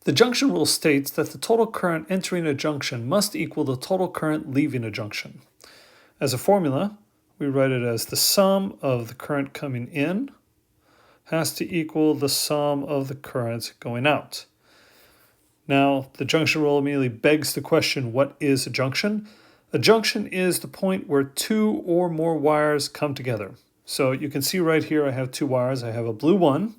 The junction rule states that the total current entering a junction must equal the total current leaving a junction. As a formula, we write it as the sum of the current coming in has to equal the sum of the current going out. Now, the junction rule immediately begs the question, what is a junction? A junction is the point where two or more wires come together. So you can see right here I have two wires. I have a blue one.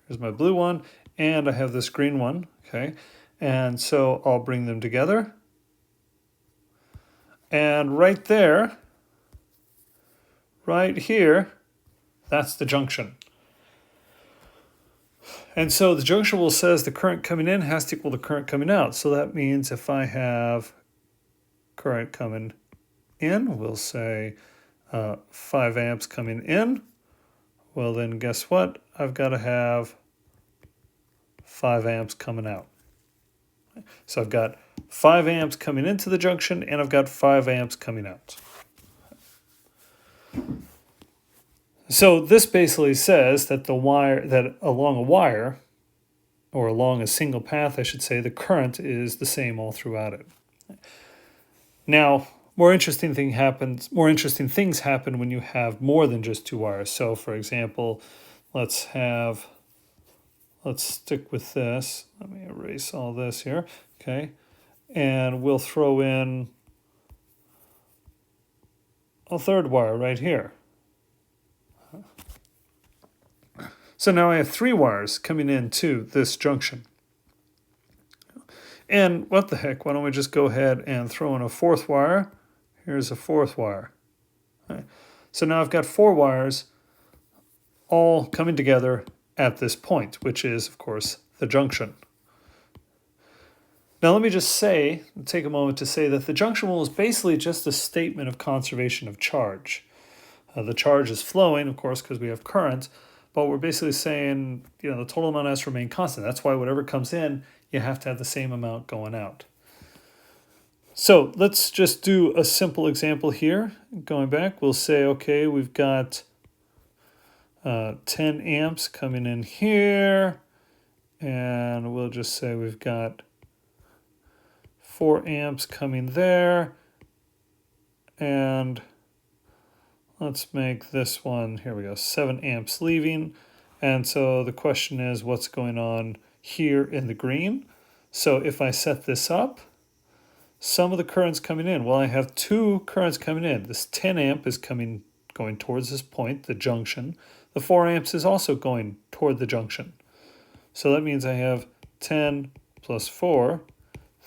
Here's my blue one. And I have this green one. Okay. And so I'll bring them together. And right there, right here, that's the junction. And so the junction rule says the current coming in has to equal the current coming out. So that means if I have current coming in, we'll say 5 amps coming in. Well, then guess what? I've got to have 5 amps coming out. So I've got 5 amps coming into the junction, and I've got 5 amps coming out. So this basically says that along a wire, or along a single path, I should say, the current is the same all throughout it. Now, more interesting things happen when you have more than just two wires. So, for example, let's stick with this. Let me erase all this here. Okay, and we'll throw in a third wire right here. So now I have 3 wires coming into this junction. And what the heck, why don't we just go ahead and throw in a 4th wire. Here's a 4th wire. Right. So now I've got 4 wires all coming together at this point, which is, of course, the junction. Now let me just take a moment to say that the junction rule is basically just a statement of conservation of charge. The charge is flowing, of course, because we have current, but we're basically saying, the total amount has to remain constant. That's why whatever comes in, you have to have the same amount going out. So let's just do a simple example here. Going back, we'll say, okay, we've got 10 amps coming in here, and we'll just say we've got 4 amps coming there, and let's make this one, here we go, 7 amps leaving. And so the question is, what's going on here in the green? So if I set this up, some of the currents coming in. Well, I have 2 currents coming in. This 10 amp is going towards this point, the junction. The 4 amps is also going toward the junction. So that means I have 10 plus 4.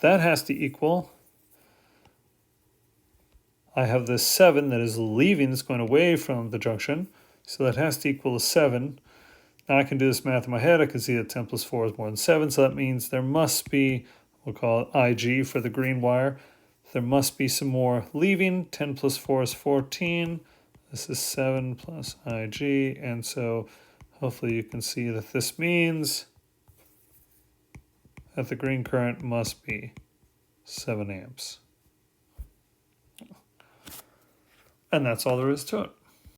That has to equal, I have this 7 that is leaving, it's going away from the junction. So that has to equal a 7. Now I can do this math in my head. I can see that 10 plus 4 is more than 7. So that means there must be, we'll call it IG for the green wire. There must be some more leaving. 10 plus 4 is 14. This is 7 plus IG. And so hopefully you can see that this means that the green current must be 7 amps. And that's all there is to it.